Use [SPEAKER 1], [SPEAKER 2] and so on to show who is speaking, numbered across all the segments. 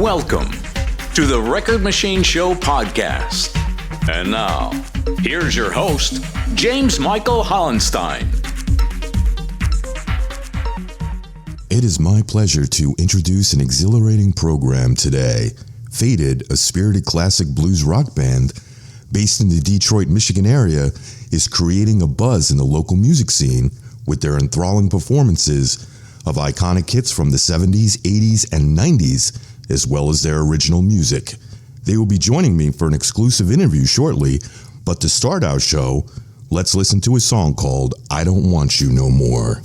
[SPEAKER 1] Welcome to the Record Machine Show podcast. And now, here's your host, James Michael Hollenstein.
[SPEAKER 2] It is my pleasure to introduce an exhilarating program today. Faded, a spirited classic blues rock band based in the Detroit, Michigan area, is creating a buzz in the local music scene with their enthralling performances of iconic hits from the 70s, 80s, and 90s, as well as their original music. They will be joining me for an exclusive interview shortly, but to start our show, let's listen to a song called I Don't Want You No More.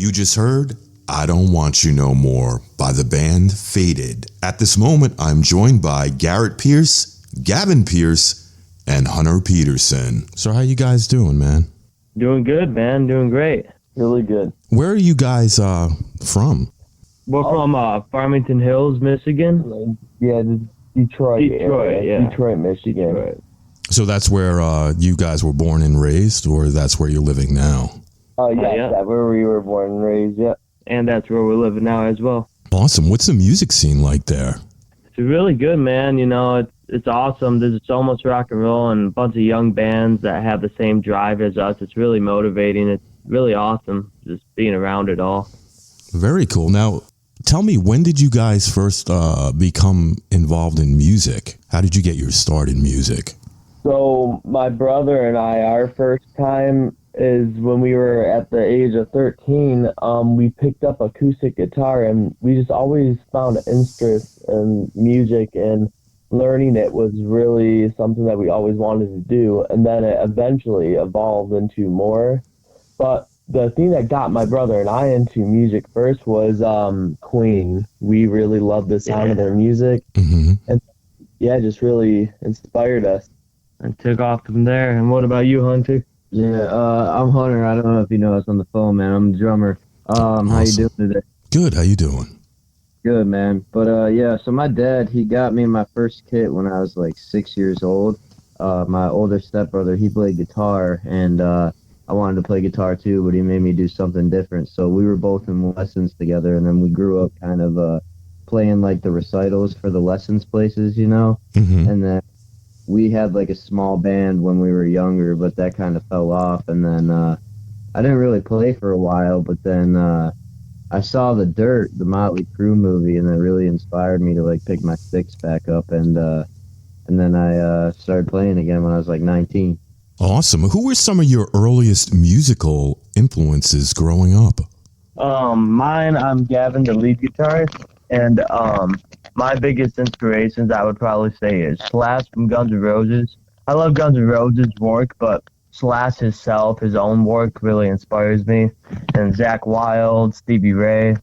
[SPEAKER 2] You just heard I Don't Want You No More by the band Faded. At this moment, I'm joined by Garrett Pierce, Gavin Pierce, and Hunter Peterson. So how you guys doing, man?
[SPEAKER 3] Doing good, man. Doing great. Really good.
[SPEAKER 2] Where are you guys from?
[SPEAKER 4] We're from Farmington Hills, Michigan.
[SPEAKER 3] Yeah, Detroit.
[SPEAKER 4] Yeah.
[SPEAKER 3] Detroit, Michigan.
[SPEAKER 4] Right.
[SPEAKER 2] So that's where you guys were born and raised, or that's where you're living now?
[SPEAKER 4] Yeah.
[SPEAKER 3] That's where we were born and raised, yeah.
[SPEAKER 4] And that's where we're living now as well.
[SPEAKER 2] Awesome. What's the music scene like there?
[SPEAKER 4] It's really good, man. You know, it's awesome. There's so much rock and roll and a bunch of young bands that have the same drive as us. It's really motivating. It's really awesome just being around it all.
[SPEAKER 2] Very cool. Now, tell me, when did you guys first become involved in music? How did you get your start in music?
[SPEAKER 3] So my brother and I, our first time is when we were at the age of 13. We picked up acoustic guitar, and we just always found an interest in music, and learning it was really something that we always wanted to do. And then it eventually evolved into more. But the thing that got my brother and I into music first was Queen. We really loved the sound of their music, and it just really inspired us.
[SPEAKER 4] And took off from there. And what about you, Hunter?
[SPEAKER 5] Yeah, I'm Hunter. I don't know if you know us on the phone, man. I'm the drummer.
[SPEAKER 2] Awesome.
[SPEAKER 5] How you doing today?
[SPEAKER 2] Good. How you doing?
[SPEAKER 5] Good, man. But yeah, so my dad, he got me my first kit when I was like 6 years old. My older stepbrother, he played guitar, and I wanted to play guitar too, but he made me do something different. So we were both in lessons together, and then we grew up kind of playing like the recitals for the lessons places, you know? And then we had like a small band when we were younger, but that kind of fell off. And then I didn't really play for a while, but then I saw The Dirt, the Motley Crue movie, and that really inspired me to like pick my sticks back up. And then I started playing again when I was like 19.
[SPEAKER 2] Awesome. Who were some of your earliest musical influences growing up?
[SPEAKER 4] Mine, I'm Gavin, the lead guitarist, and my biggest inspirations, I would probably say, is Slash from Guns N' Roses. I love Guns N' Roses' work, but Slash himself, his own work, really inspires me. And Zakk Wylde, Stevie Ray,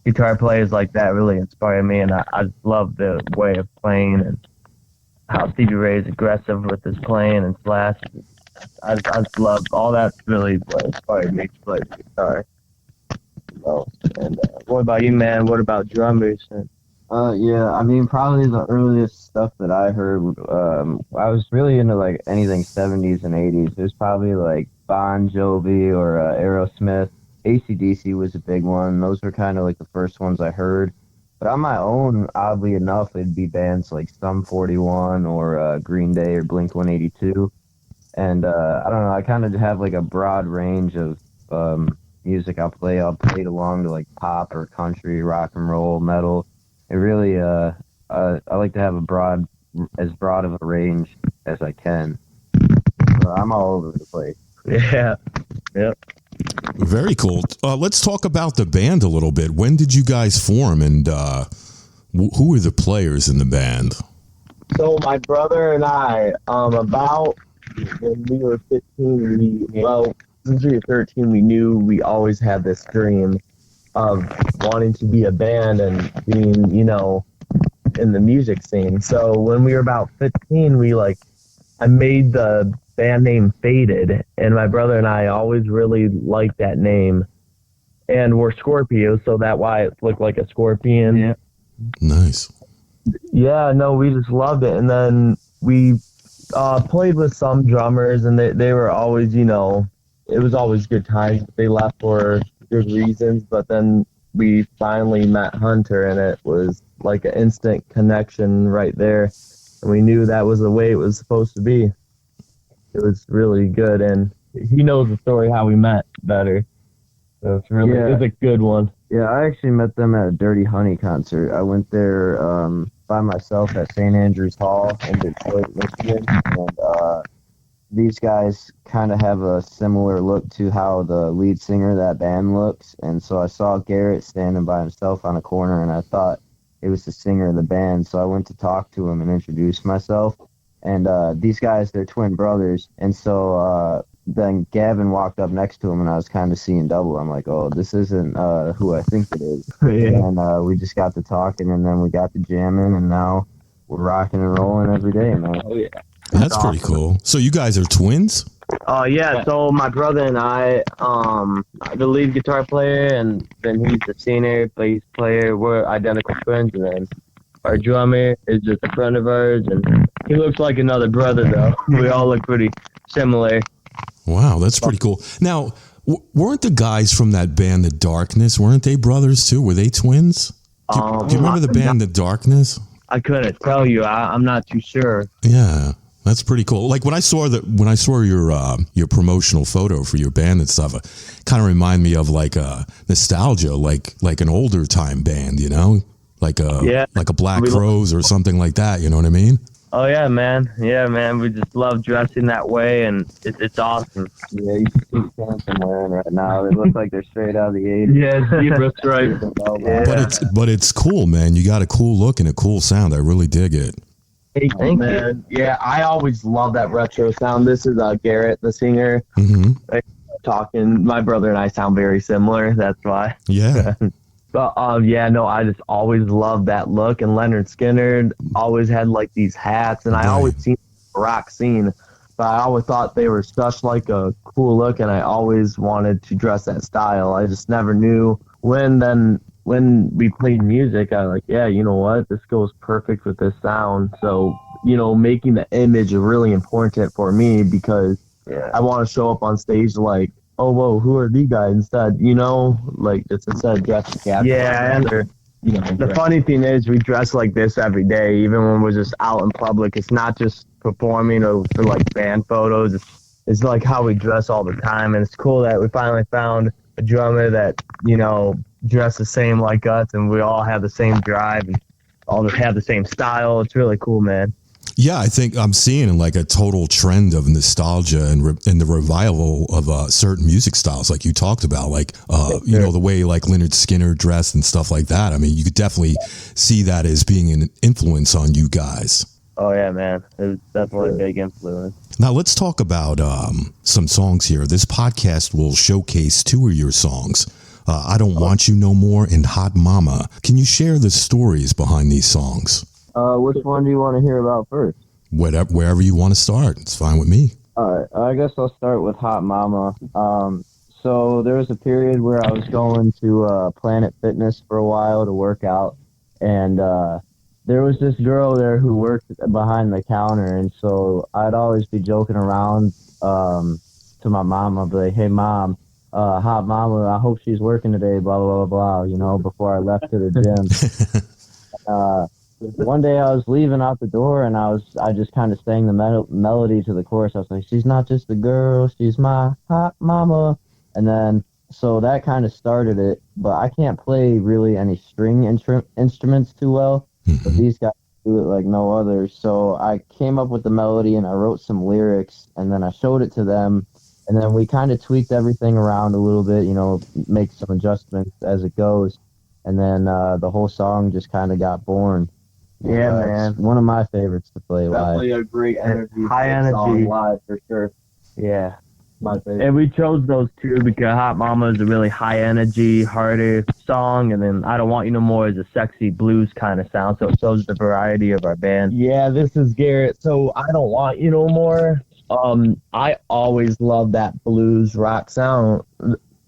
[SPEAKER 4] guitar players like that really inspire me, and I love the way of playing and how Stevie Ray is aggressive with his playing, and Slash. I just love all that. Really what inspired me to play the guitar. And what about you, man? What about drummers?
[SPEAKER 5] Yeah, I mean, probably the earliest stuff that I heard, I was really into like anything 70s and 80s. It was probably like Bon Jovi or Aerosmith. AC/DC was a big one. Those were kind of like the first ones I heard. But on my own, oddly enough, it'd be bands like Sum 41 or Green Day or Blink-182. And I don't know, I kind of have like a broad range of music I'll play. I'll play it along to like pop or country, rock and roll, metal. It really, I like to have as broad of a range as I can. So I'm all over the place.
[SPEAKER 4] Yeah. Yep.
[SPEAKER 2] Very cool. Let's talk about the band a little bit. When did you guys form, and who were the players in the band?
[SPEAKER 3] So my brother and I, about when we were 15, since we were 13, we knew we always had this dream of wanting to be a band and being, in the music scene. So when we were about 15, I made the band name Faded, and my brother and I always really liked that name. And we're Scorpios, so that's why it looked like a scorpion.
[SPEAKER 4] Yeah.
[SPEAKER 2] Nice.
[SPEAKER 3] Yeah, no, we just loved it. And then we played with some drummers, and they were always, it was always good times. They left for good reasons, but then we finally met Hunter, and it was like an instant connection right there. And we knew that was the way it was supposed to be. It was really good, and he knows the story how we met better. So it's a good one.
[SPEAKER 5] Yeah, I actually met them at a Dirty Honey concert. I went there by myself at St. Andrews Hall in Detroit, Michigan, and these guys kind of have a similar look to how the lead singer of that band looks. And so I saw Garrett standing by himself on a corner, and I thought it was the singer of the band. So I went to talk to him and introduce myself. And these guys, they're twin brothers. And so then Gavin walked up next to him, and I was kind of seeing double. I'm like, oh, this isn't who I think it is.
[SPEAKER 3] Yeah.
[SPEAKER 5] And we just got to talking, and then we got to jamming, and now we're rocking and rolling every day, man.
[SPEAKER 3] Oh, yeah.
[SPEAKER 2] That's pretty cool. So you guys are twins?
[SPEAKER 4] Yeah, so my brother and I, the lead guitar player, and then he's the singer, bass player. We're identical twins, and then our drummer is just a friend of ours, and he looks like another brother, though. We all look pretty similar.
[SPEAKER 2] Wow, that's pretty cool. Now, weren't the guys from that band, The Darkness, weren't they brothers too? Were they twins? Do you remember the band, The Darkness?
[SPEAKER 4] I couldn't tell you. I'm not too sure.
[SPEAKER 2] Yeah. That's pretty cool. Like when I saw your promotional photo for your band and stuff, it kind of reminded me of like nostalgia, like an older time band, you know, like a Black Crowes or something like that. You know what I mean?
[SPEAKER 4] Oh yeah, man. Yeah, man. We just love dressing that way, and it's awesome.
[SPEAKER 5] Yeah, you can see Phantom wearing right now. They look like they're straight out of the 80s.
[SPEAKER 4] Yeah, that's right.
[SPEAKER 5] Yeah.
[SPEAKER 2] But it's cool, man. You got a cool look and a cool sound. I really dig it.
[SPEAKER 4] Hey, thank you.
[SPEAKER 3] Man, yeah, I always love that retro sound. This is Garrett, the singer, talking. My brother and I sound very similar. That's why.
[SPEAKER 2] Yeah.
[SPEAKER 3] But I just always loved that look. And Leonard Skinner always had like these hats, and I always seen the rock scene, but I always thought they were such like a cool look, and I always wanted to dress that style. I just never knew when we played music, I was like, yeah, you know what? This goes perfect with this sound. So, making the image is really important for me because I want to show up on stage like, oh, whoa, who are these guys? Instead, like just instead of dressing casual.
[SPEAKER 4] Yeah, and the funny thing is we dress like this every day, even when we're just out in public. It's not just performing or for like band photos. It's like how we dress all the time. And it's cool that we finally found a drummer that, dress the same like us, and we all have the same drive and all have the same style. It's really cool, man.
[SPEAKER 2] Yeah, I think I'm seeing like a total trend of nostalgia and the revival of certain music styles, like you talked about, like the way like Leonard Skinner dressed and stuff like that. I mean, you could definitely see that as being an influence on you guys.
[SPEAKER 4] Oh yeah, man, it was definitely a big influence.
[SPEAKER 2] Now let's talk about some songs here. This podcast will showcase two of your songs. I Don't Want You No More and Hot Mama. Can you share the stories behind these songs?
[SPEAKER 5] Which one do you want to hear about first?
[SPEAKER 2] Wherever you want to start. It's fine with me.
[SPEAKER 5] All right. I guess I'll start with Hot Mama. So there was a period where I was going to Planet Fitness for a while to work out, and there was this girl there who worked behind the counter, and so I'd always be joking around to my mom. I'd be like, hey, Mom, Hot Mama, I hope she's working today, blah, blah, blah, blah, before I left to the gym. One day I was leaving out the door, and I just kind of sang the melody to the chorus. I was like, she's not just a girl, she's my hot mama. And then, so that kind of started it, but I can't play really any string instruments too well, but these guys do it like no other. So I came up with the melody, and I wrote some lyrics, and then I showed it to them. And then we kind of tweaked everything around a little bit, make some adjustments as it goes. And then the whole song just kind of got born.
[SPEAKER 4] Yeah, man.
[SPEAKER 5] It's one of my favorites to play live.
[SPEAKER 3] Definitely a great energy.
[SPEAKER 4] High energy.
[SPEAKER 3] Song live for sure.
[SPEAKER 4] Yeah.
[SPEAKER 3] My favorite.
[SPEAKER 4] And we chose those two because Hot Mama is a really high energy, harder song, and then I Don't Want You No More is a sexy blues kind of sound. So it shows the variety of our band.
[SPEAKER 3] Yeah, this is Garrett. So I Don't Want You No More. I always loved that blues rock sound,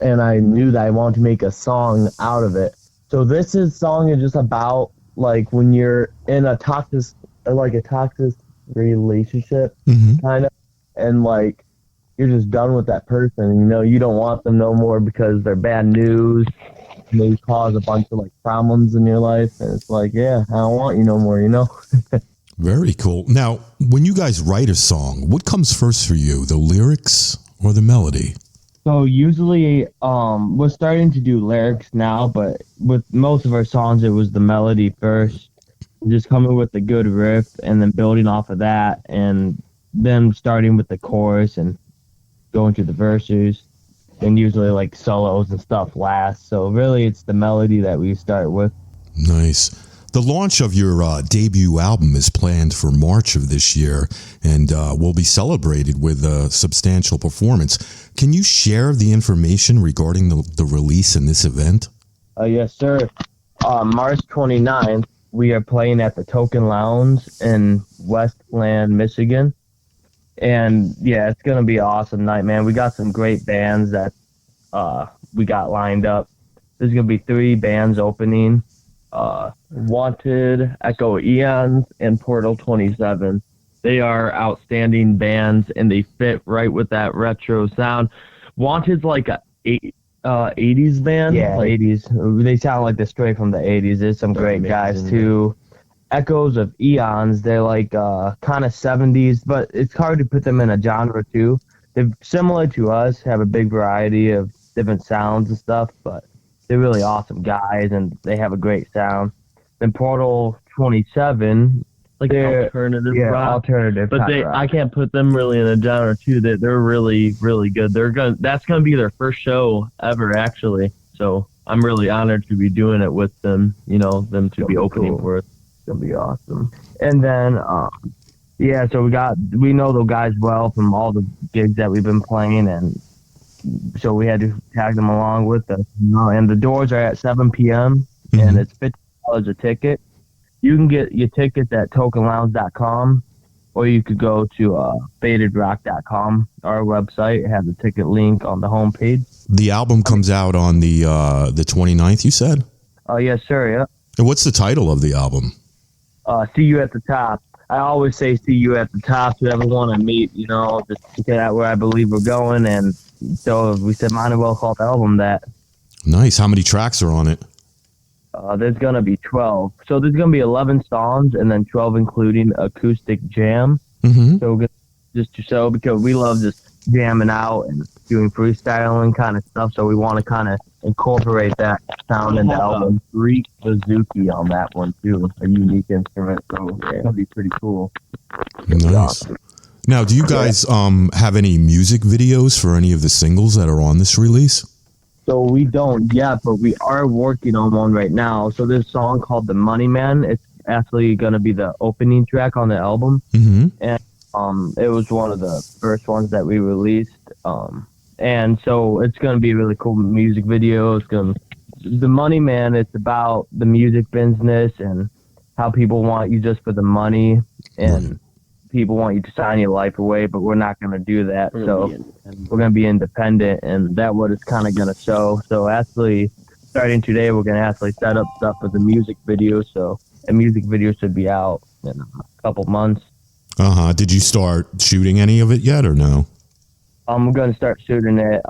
[SPEAKER 3] and I knew that I wanted to make a song out of it. So this song is just about like when you're in a toxic relationship, kind of, and like you're just done with that person. You don't want them no more because they're bad news. And they cause a bunch of like problems in your life, and it's like, yeah, I don't want you no more.
[SPEAKER 2] Very cool. Now, when you guys write a song, what comes first for you, the lyrics or the melody?
[SPEAKER 4] So usually, we're starting to do lyrics now, but with most of our songs, it was the melody first. Just coming with a good riff and then building off of that, and then starting with the chorus and going through the verses, and usually like solos and stuff last. So really, it's the melody that we start with.
[SPEAKER 2] Nice. The launch of your debut album is planned for March of this year and will be celebrated with a substantial performance. Can you share the information regarding the release in this event?
[SPEAKER 4] Yes, sir. March 29th, we are playing at the Token Lounge in Westland, Michigan. And yeah, it's gonna be an awesome night, man. We got some great bands that we got lined up. There's gonna be 3 bands opening. Wanted, Echo Eons, and Portal 27. They are outstanding bands, and they fit right with that retro sound. Wanted's like a 80s band.
[SPEAKER 5] Yeah,
[SPEAKER 4] like,
[SPEAKER 5] 80s. They sound like they're straight from the 80s. There's some great guys too. Echoes of Eons, they're like kind of 70s, but it's hard to put them in a genre too. They're similar to us, have a big variety of different sounds and stuff, but they're really awesome guys and they have a great sound. Then Portal 27,
[SPEAKER 3] Like alternative rock.
[SPEAKER 5] alternative.
[SPEAKER 3] But
[SPEAKER 5] rock.
[SPEAKER 3] I can't put them really in a genre too. They're really, really good. That's gonna be their first show ever, actually. So I'm really honored to be doing it with them. You know, them to be opening for us.
[SPEAKER 4] It's gonna be awesome. And then so we know those guys well from all the gigs that we've been playing, and so we had to tag them along with us. And the doors are at 7 p.m. and it's $50 a ticket. You can get your tickets at tokenlounge.com, or you could go to fatedrock.com, our website. It has a ticket link on the homepage.
[SPEAKER 2] The album comes out on the 29th, you said?
[SPEAKER 4] Oh, yes, sir, yeah.
[SPEAKER 2] And what's the title of the album?
[SPEAKER 4] See You at the Top. I always say see you at the top to everyone I meet, you know, just to get out where I believe we're going. And so we said, might as well call the album that.
[SPEAKER 2] Nice. How many tracks are on it?
[SPEAKER 4] There's going to be 12. So there's going to be 11 songs and then 12 including acoustic jam.
[SPEAKER 2] Mm-hmm.
[SPEAKER 4] So because we love just jamming out and doing freestyling kind of stuff. So we want to kind of incorporate that sound in the album.
[SPEAKER 3] Greek bouzouki on that one too, a unique instrument. So it's gonna be pretty cool.
[SPEAKER 2] Nice. Now, do you guys have any music videos for any of the singles that are on this release?
[SPEAKER 4] So we don't yet, but we are working on one right now. So there's a song called The Money Man. It's actually going to be the opening track on the album.
[SPEAKER 2] Mm-hmm.
[SPEAKER 4] And it was one of the first ones that we released. And so it's going to be a really cool music video. The Money Man, it's about the music business and how people want you just for the money, and people want you to sign your life away, but we're not going to do that. So we're going to be independent, and that's what it's kind of going to show. So actually, starting today, we're going to actually set up stuff for the music video. So a music video should be out in a couple months.
[SPEAKER 2] Did you start shooting any of it yet or no?
[SPEAKER 4] I'm going to start shooting it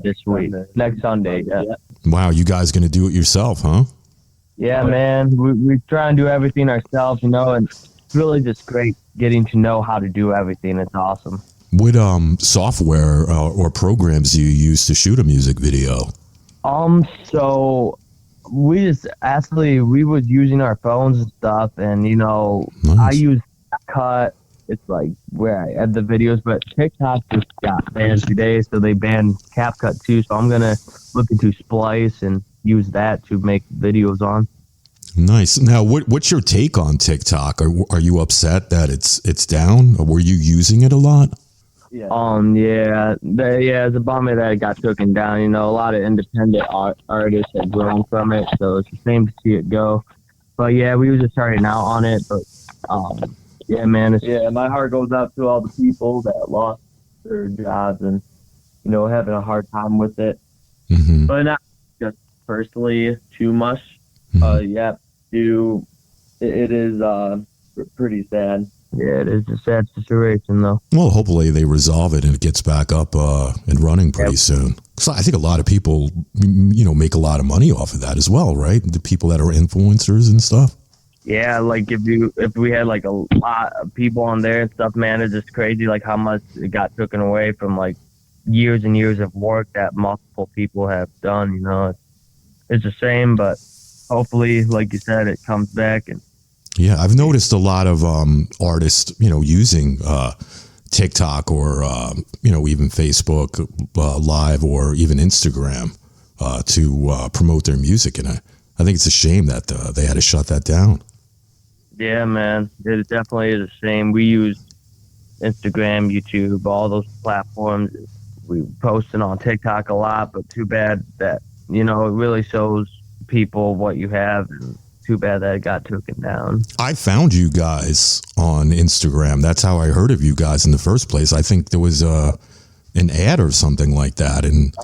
[SPEAKER 4] this week, next Sunday. Yeah.
[SPEAKER 2] Wow, you guys going to do it yourself, huh?
[SPEAKER 4] Yeah, man. We try and do everything ourselves, you know, and it's really just great getting to know how to do everything. It's awesome.
[SPEAKER 2] What software or programs do you use to shoot a music video?
[SPEAKER 4] So we was using our phones and stuff, and you know,
[SPEAKER 2] Nice.
[SPEAKER 4] I use Cut. It's like where I add the videos, but TikTok just got banned today, so they banned CapCut too. So I'm gonna look into Splice and use that to make videos on.
[SPEAKER 2] Nice. Now, what's your take on TikTok? Are you upset that it's down? Or were you using it a lot?
[SPEAKER 3] Yeah.
[SPEAKER 4] It's a bummer that it got taken down. You know, a lot of independent artists have grown from it, so it's a shame to see it go. But yeah, we were just starting out on it, but yeah, man.
[SPEAKER 3] My heart goes out to all the people that lost their jobs and, you know, having a hard time with it.
[SPEAKER 2] Mm-hmm.
[SPEAKER 3] But not just personally too much.
[SPEAKER 2] Mm-hmm.
[SPEAKER 3] It is pretty sad.
[SPEAKER 4] Yeah, it is a sad situation, though.
[SPEAKER 2] Well, hopefully they resolve it and it gets back up and running pretty soon. So I think a lot of people, you know, make a lot of money off of that as well, right? The people that are influencers and stuff.
[SPEAKER 4] Yeah, like if we had like a lot of people on there and stuff, man, it's just crazy like how much it got taken away from like years and years of work that multiple people have done. You know, it's a shame, but hopefully, like you said, it comes back. And
[SPEAKER 2] yeah, I've noticed a lot of artists, you know, using TikTok or you know, even Facebook Live or even Instagram to promote their music, and I think it's a shame that they had to shut that down.
[SPEAKER 4] yeah, man, it definitely is a shame. We use Instagram, YouTube, all those platforms. We posting on TikTok a lot, but too bad that, you know, it really shows people what you have. And too bad that it got taken down.
[SPEAKER 2] I found you guys on Instagram. That's how I heard of you guys in the first place. I think there was an ad or something like that, and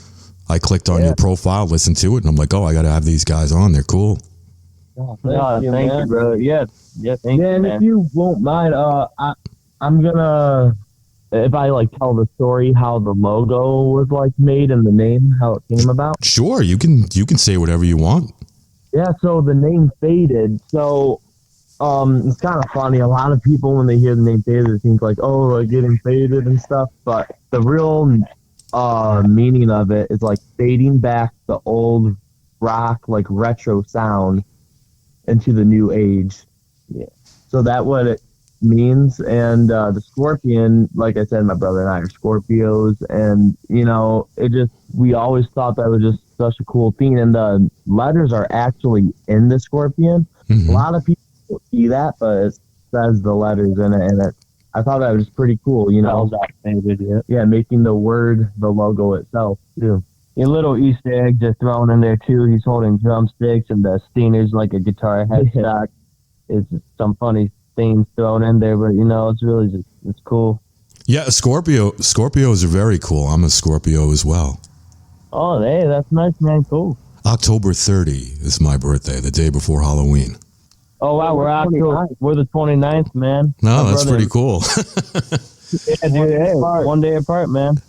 [SPEAKER 2] I clicked on your profile, listened to it, and I'm like, oh, I got to have these guys on. They're cool.
[SPEAKER 4] Thank you, brother. Yeah, thank you,
[SPEAKER 3] and
[SPEAKER 4] man.
[SPEAKER 3] if you won't mind, I'm gonna, if I like tell the story how the logo was like made and the name, how it came about.
[SPEAKER 2] Sure, you can say whatever you want.
[SPEAKER 3] Yeah, so the name Faded. So it's kind of funny. A lot of people, when they hear the name Faded, they think like, oh, like getting faded and stuff. But the real meaning of it is like fading back the old rock, like retro sound into the new age. Yeah. So that's what it means. And the scorpion, like I said, my brother and I are Scorpios, and you know, we always thought that was just such a cool thing. And the letters are actually in the scorpion.
[SPEAKER 2] Mm-hmm.
[SPEAKER 3] A lot of people don't see that, but it says the letters in it, and I thought that was pretty cool. You know, yeah, making the word the logo itself too. A little Easter egg just thrown in there too. He's holding drumsticks, and the Steiner's like a guitar headstock. It's some funny things thrown in there, but you know, it's really just, it's cool.
[SPEAKER 2] Yeah, Scorpios are very cool. I'm a Scorpio as well.
[SPEAKER 3] Oh, hey, that's nice, man. Cool.
[SPEAKER 2] October 30 is my birthday, the day before Halloween.
[SPEAKER 3] Oh, wow, we're the 29th, man.
[SPEAKER 2] No, that's pretty cool.
[SPEAKER 3] Yeah, dude, hey, 1 day apart, man.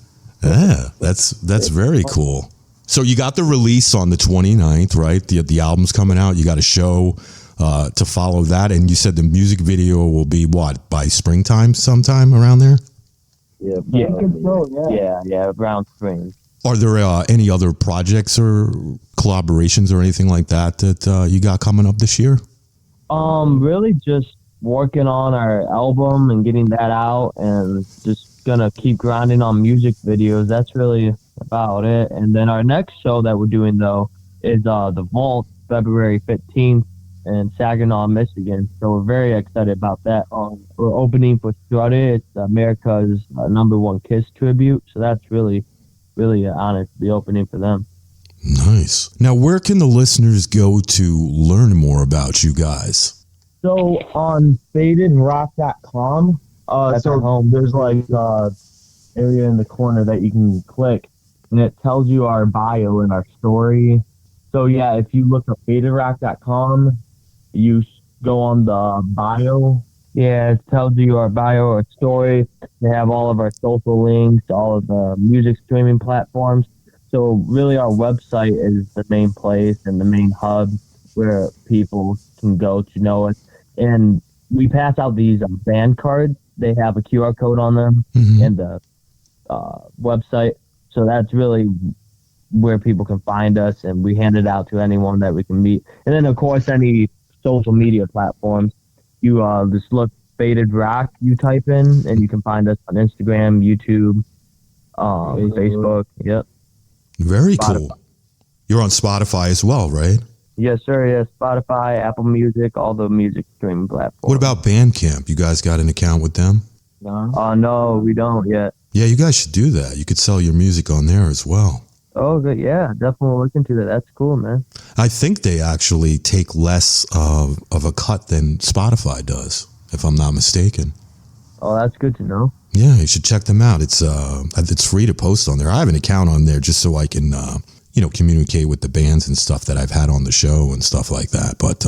[SPEAKER 2] Yeah, that's very cool. So you got the release on the 29th, right? The album's coming out. You got a show to follow that, and you said the music video will be what, by springtime, sometime around there?
[SPEAKER 3] Yeah, around spring.
[SPEAKER 2] Are there any other projects or collaborations or anything like that you got coming up this year?
[SPEAKER 3] Really just working on our album and getting that out, and just gonna keep grinding on music videos. That's really about it. And then our next show that we're doing though is the Vault, February 15th in Saginaw, Michigan. So we're very excited about that. We're opening for Tourette. It's America's #1 Kiss tribute. So that's really an honor to be opening for them.
[SPEAKER 2] Nice. Now, where can the listeners go to learn more about you guys?
[SPEAKER 3] So on fadedrock.com, there's like area in the corner that you can click, and it tells you our bio and our story. So yeah, if you look up fadedrock.com, you go on the bio. Yeah, it tells you our bio, our story. They have all of our social links, all of the music streaming platforms. So really our website is the main place and the main hub where people can go to know us. And we pass out these band cards. They have a QR code on them and the website. So that's really where people can find us, and we hand it out to anyone that we can meet. And then, of course, any social media platforms. You just look Faded Rock, you type in, and you can find us on Instagram, YouTube, Facebook. Yep.
[SPEAKER 2] Very
[SPEAKER 3] Spotify.
[SPEAKER 2] cool. You're on Spotify as well, right?
[SPEAKER 3] Yes, sir. Yes, Spotify, Apple Music, all the music streaming platforms.
[SPEAKER 2] What about Bandcamp? You guys got an account with them?
[SPEAKER 3] No, we don't yet.
[SPEAKER 2] Yeah, you guys should do that. You could sell your music on there as well.
[SPEAKER 3] Oh, good. Yeah, definitely look into that. That's cool, man.
[SPEAKER 2] I think they actually take less of a cut than Spotify does, if I'm not mistaken.
[SPEAKER 3] Oh, that's good to know.
[SPEAKER 2] Yeah, you should check them out. It's free to post on there. I have an account on there just so I can communicate with the bands and stuff that I've had on the show and stuff like that. But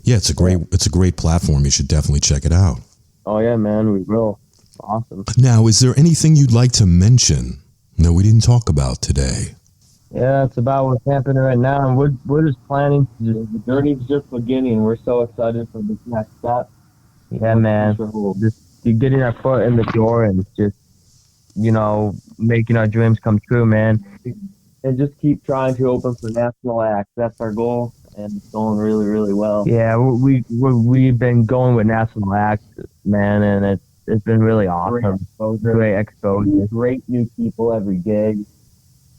[SPEAKER 2] yeah, it's a great platform. You should definitely check it out.
[SPEAKER 3] Oh yeah, man, we will. Awesome.
[SPEAKER 2] Now, is there anything you'd like to mention that we didn't talk about today?
[SPEAKER 3] Yeah, that's about what's happening right now, and we're just planning. The journey's just beginning. We're so excited for this next step. Yeah, man. Just getting our foot in the door and just making our dreams come true, man. And just keep trying to open for national acts. That's our goal, and it's going really, really well. Yeah, we've been going with national acts, man, and it's been really awesome. Great exposure. Great new people every gig,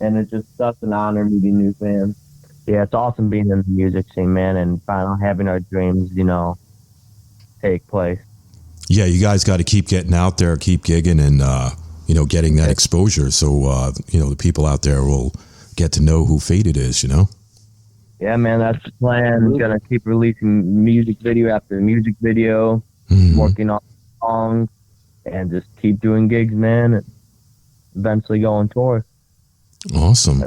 [SPEAKER 3] and it's just such an honor meeting new fans. Yeah, it's awesome being in the music scene, man, and finally having our dreams, take place.
[SPEAKER 2] Yeah, you guys got to keep getting out there, keep gigging, and getting that exposure, so the people out there will get to know who Faded is.
[SPEAKER 4] Yeah, man, that's the plan. We're gonna keep releasing music video after music video, working on songs, and just keep doing gigs, man, and eventually go on tour.
[SPEAKER 2] Awesome.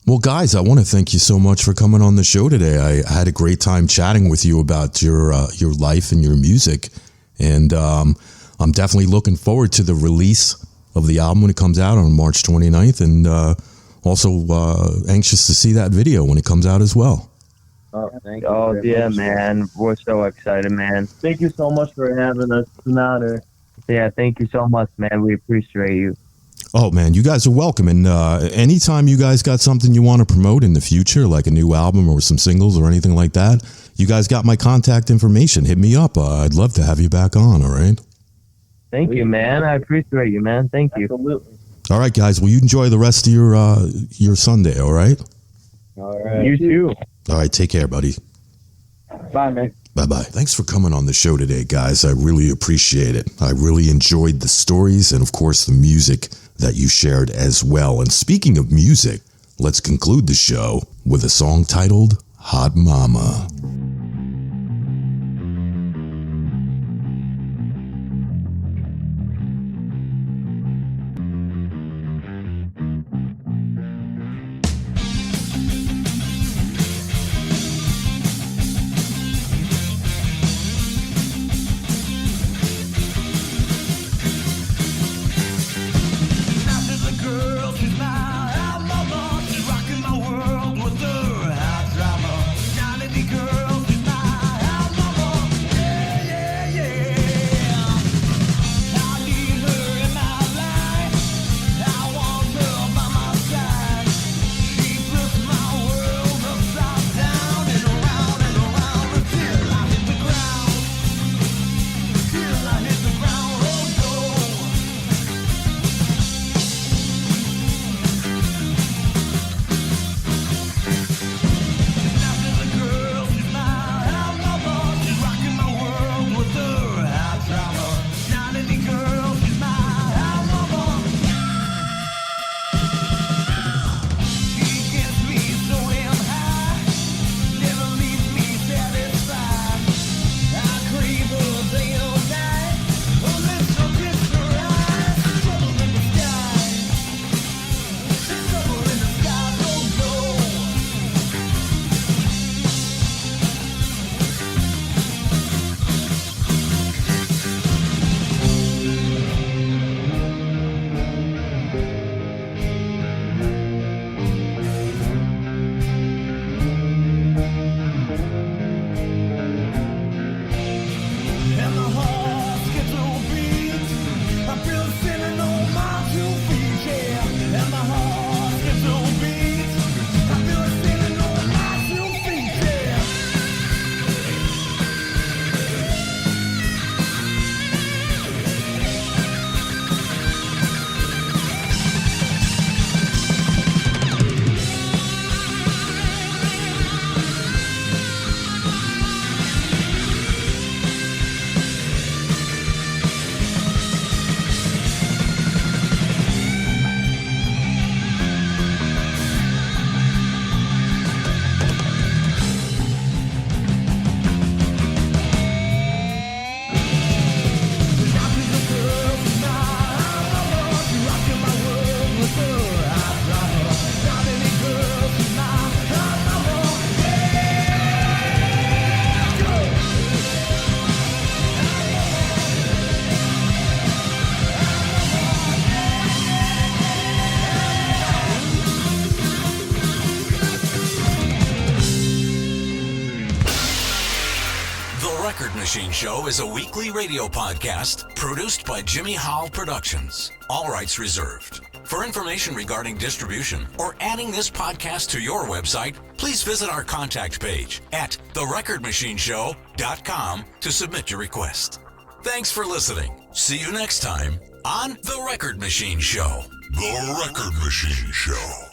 [SPEAKER 2] Well, guys, I want to thank you so much for coming on the show today. I had a great time chatting with you about your life and your music, and I'm definitely looking forward to the release of the album when it comes out on March 29th, and also anxious to see that video when it comes out as well.
[SPEAKER 3] Oh, thank you.
[SPEAKER 4] Oh, yeah, man. We're so excited, man.
[SPEAKER 3] Thank you so much for having us. It's an honor.
[SPEAKER 4] Yeah, thank you so much, man. We appreciate you.
[SPEAKER 2] Oh, man, you guys are welcome. And anytime you guys got something you want to promote in the future, like a new album or some singles or anything like that, you guys got my contact information. Hit me up. I'd love to have you back on, all right?
[SPEAKER 4] Thank you, man. I appreciate you, man. Thank you.
[SPEAKER 3] Absolutely.
[SPEAKER 2] All right, guys. Well, you enjoy the rest of your Sunday, all right?
[SPEAKER 3] All right.
[SPEAKER 4] You too.
[SPEAKER 2] All right, take care, buddy.
[SPEAKER 3] Bye, man.
[SPEAKER 2] Bye-bye. Thanks for coming on the show today, guys. I really appreciate it. I really enjoyed the stories and, of course, the music that you shared as well. And speaking of music, let's conclude the show with a song titled Hot Mama.
[SPEAKER 1] Record Machine Show is a weekly radio podcast produced by Jimmy Howell Productions. All rights reserved. For information regarding distribution or adding this podcast to your website, please visit our contact page at therecordmachineshow.com to submit your request. Thanks for listening. See you next time on The Record Machine Show.
[SPEAKER 6] The Record Machine Show.